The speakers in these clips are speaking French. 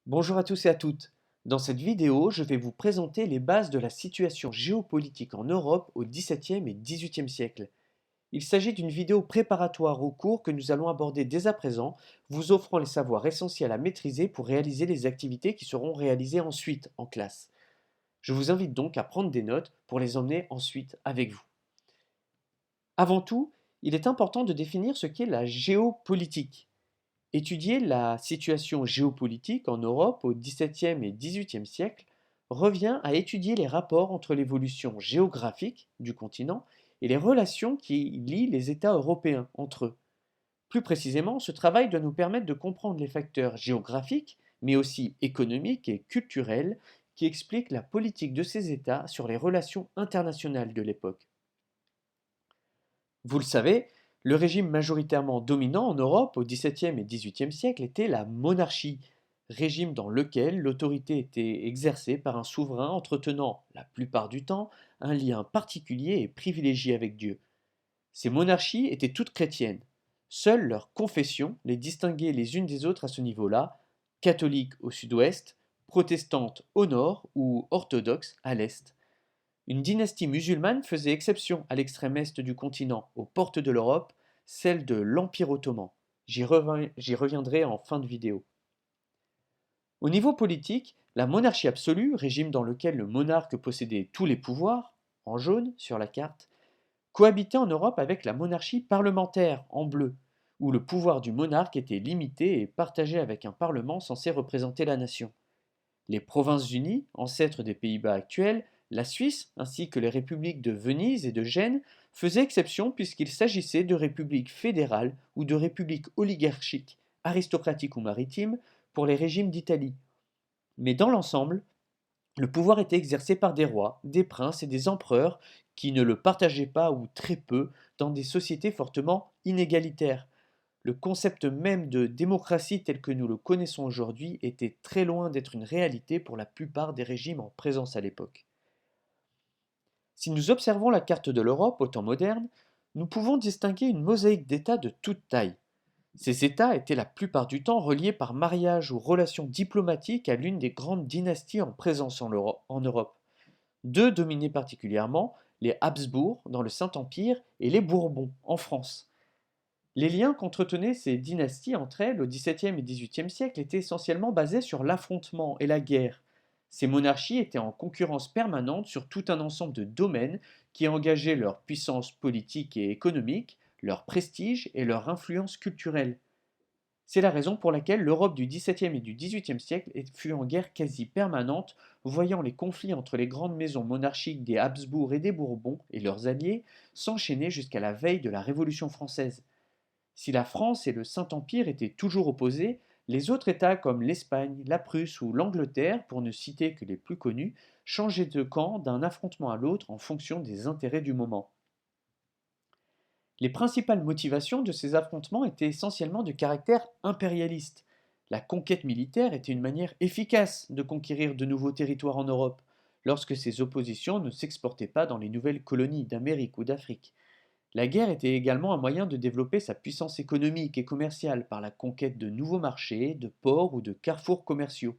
Bonjour à tous et à toutes. Dans cette vidéo, je vais vous présenter les bases de la situation géopolitique en Europe au XVIIe et XVIIIe siècle. Il s'agit d'une vidéo préparatoire au cours que nous allons aborder dès à présent, vous offrant les savoirs essentiels à maîtriser pour réaliser les activités qui seront réalisées ensuite en classe. Je vous invite donc à prendre des notes pour les emmener ensuite avec vous. Avant tout, il est important de définir ce qu'est la géopolitique. Étudier la situation géopolitique en Europe au XVIIe et XVIIIe siècle revient à étudier les rapports entre l'évolution géographique du continent et les relations qui lient les États européens entre eux. Plus précisément, ce travail doit nous permettre de comprendre les facteurs géographiques, mais aussi économiques et culturels qui expliquent la politique de ces États sur les relations internationales de l'époque. Vous le savez, le régime majoritairement dominant en Europe au XVIIe et XVIIIe siècle était la monarchie, régime dans lequel l'autorité était exercée par un souverain entretenant, la plupart du temps, un lien particulier et privilégié avec Dieu. Ces monarchies étaient toutes chrétiennes. Seules leurs confessions les distinguaient les unes des autres à ce niveau-là, catholiques au sud-ouest, protestantes au nord ou orthodoxes à l'est. Une dynastie musulmane faisait exception à l'extrême est du continent, aux portes de l'Europe, celle de l'Empire ottoman. J'y reviendrai en fin de vidéo. Au niveau politique, la monarchie absolue, régime dans lequel le monarque possédait tous les pouvoirs, en jaune sur la carte, cohabitait en Europe avec la monarchie parlementaire, en bleu, où le pouvoir du monarque était limité et partagé avec un parlement censé représenter la nation. Les Provinces-Unies, ancêtres des Pays-Bas actuels, la Suisse, ainsi que les républiques de Venise et de Gênes, faisaient exception puisqu'il s'agissait de républiques fédérales ou de républiques oligarchiques, aristocratiques ou maritimes, pour les régimes d'Italie. Mais dans l'ensemble, le pouvoir était exercé par des rois, des princes et des empereurs qui ne le partageaient pas ou très peu dans des sociétés fortement inégalitaires. Le concept même de démocratie tel que nous le connaissons aujourd'hui était très loin d'être une réalité pour la plupart des régimes en présence à l'époque. Si nous observons la carte de l'Europe au temps moderne, nous pouvons distinguer une mosaïque d'États de toute taille. Ces États étaient la plupart du temps reliés par mariage ou relation diplomatique à l'une des grandes dynasties en présence en Europe. Deux dominaient particulièrement, les Habsbourg dans le Saint-Empire et les Bourbons en France. Les liens qu'entretenaient ces dynasties entre elles au XVIIe et XVIIIe siècle étaient essentiellement basés sur l'affrontement et la guerre. Ces monarchies étaient en concurrence permanente sur tout un ensemble de domaines qui engageaient leur puissance politique et économique, leur prestige et leur influence culturelle. C'est la raison pour laquelle l'Europe du XVIIe et du XVIIIe siècle fut en guerre quasi permanente, voyant les conflits entre les grandes maisons monarchiques des Habsbourg et des Bourbons et leurs alliés s'enchaîner jusqu'à la veille de la Révolution française. Si la France et le Saint-Empire étaient toujours opposés, les autres États comme l'Espagne, la Prusse ou l'Angleterre, pour ne citer que les plus connus, changeaient de camp d'un affrontement à l'autre en fonction des intérêts du moment. Les principales motivations de ces affrontements étaient essentiellement de caractère impérialiste. La conquête militaire était une manière efficace de conquérir de nouveaux territoires en Europe, lorsque ces oppositions ne s'exportaient pas dans les nouvelles colonies d'Amérique ou d'Afrique. La guerre était également un moyen de développer sa puissance économique et commerciale par la conquête de nouveaux marchés, de ports ou de carrefours commerciaux.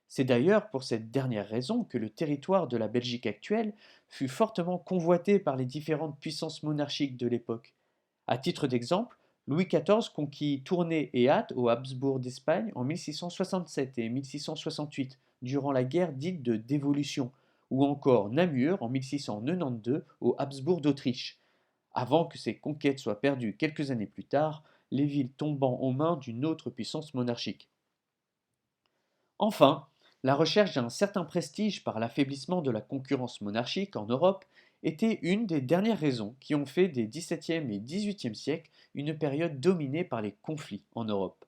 C'est d'ailleurs pour cette dernière raison que le territoire de la Belgique actuelle fut fortement convoité par les différentes puissances monarchiques de l'époque. À titre d'exemple, Louis XIV conquit Tournai et Ath aux Habsbourg d'Espagne en 1667 et 1668, durant la guerre dite de Dévolution, ou encore Namur en 1692 aux Habsbourg d'Autriche, avant que ces conquêtes soient perdues quelques années plus tard, les villes tombant aux mains d'une autre puissance monarchique. Enfin, la recherche d'un certain prestige par l'affaiblissement de la concurrence monarchique en Europe était une des dernières raisons qui ont fait des XVIIe et XVIIIe siècles une période dominée par les conflits en Europe.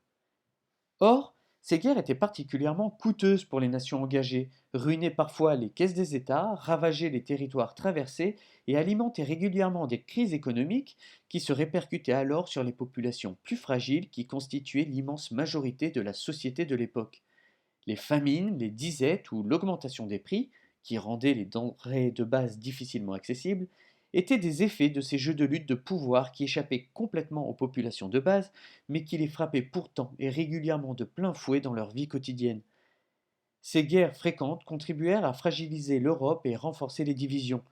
Or, ces guerres étaient particulièrement coûteuses pour les nations engagées, ruinaient parfois les caisses des États, ravageaient les territoires traversés et alimentaient régulièrement des crises économiques qui se répercutaient alors sur les populations plus fragiles qui constituaient l'immense majorité de la société de l'époque. Les famines, les disettes ou l'augmentation des prix, qui rendaient les denrées de base difficilement accessibles, étaient des effets de ces jeux de lutte de pouvoir qui échappaient complètement aux populations de base, mais qui les frappaient pourtant et régulièrement de plein fouet dans leur vie quotidienne. Ces guerres fréquentes contribuèrent à fragiliser l'Europe et renforcer les divisions.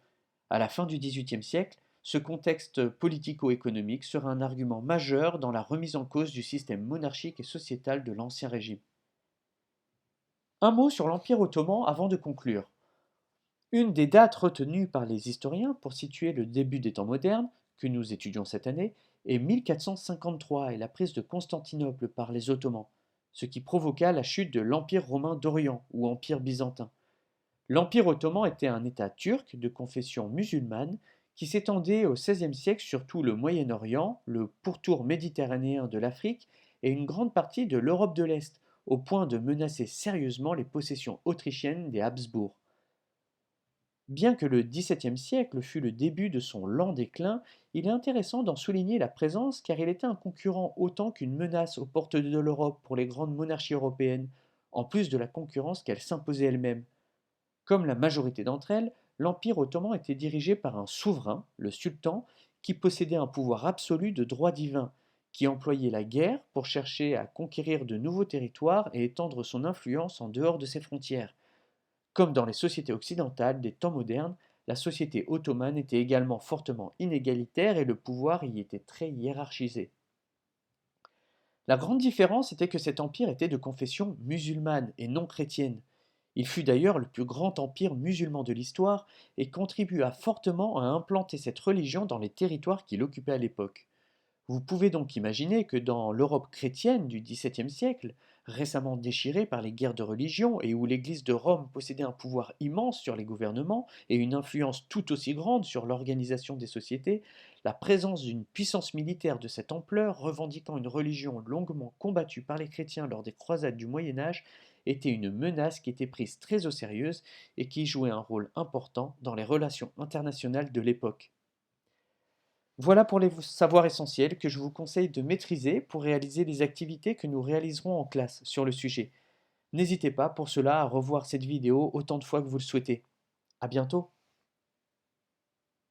À la fin du XVIIIe siècle, ce contexte politico-économique sera un argument majeur dans la remise en cause du système monarchique et sociétal de l'Ancien Régime. Un mot sur l'Empire ottoman avant de conclure. Une des dates retenues par les historiens pour situer le début des temps modernes, que nous étudions cette année, est 1453 et la prise de Constantinople par les Ottomans, ce qui provoqua la chute de l'Empire romain d'Orient ou Empire byzantin. L'Empire ottoman était un État turc de confession musulmane qui s'étendait au XVIe siècle sur tout le Moyen-Orient, le pourtour méditerranéen de l'Afrique et une grande partie de l'Europe de l'Est, au point de menacer sérieusement les possessions autrichiennes des Habsbourg. Bien que le XVIIe siècle fût le début de son lent déclin, il est intéressant d'en souligner la présence car il était un concurrent autant qu'une menace aux portes de l'Europe pour les grandes monarchies européennes, en plus de la concurrence qu'elle s'imposait elle-même. Comme la majorité d'entre elles, l'Empire ottoman était dirigé par un souverain, le sultan, qui possédait un pouvoir absolu de droit divin, qui employait la guerre pour chercher à conquérir de nouveaux territoires et étendre son influence en dehors de ses frontières. Comme dans les sociétés occidentales des temps modernes, la société ottomane était également fortement inégalitaire et le pouvoir y était très hiérarchisé. La grande différence était que cet empire était de confession musulmane et non chrétienne. Il fut d'ailleurs le plus grand empire musulman de l'histoire et contribua fortement à implanter cette religion dans les territoires qu'il occupait à l'époque. Vous pouvez donc imaginer que dans l'Europe chrétienne du XVIIe siècle, récemment déchirée par les guerres de religion et où l'Église de Rome possédait un pouvoir immense sur les gouvernements et une influence tout aussi grande sur l'organisation des sociétés, la présence d'une puissance militaire de cette ampleur, revendiquant une religion longuement combattue par les chrétiens lors des croisades du Moyen Âge, était une menace qui était prise très au sérieux et qui jouait un rôle important dans les relations internationales de l'époque. Voilà pour les savoirs essentiels que je vous conseille de maîtriser pour réaliser les activités que nous réaliserons en classe sur le sujet. N'hésitez pas pour cela à revoir cette vidéo autant de fois que vous le souhaitez. À bientôt!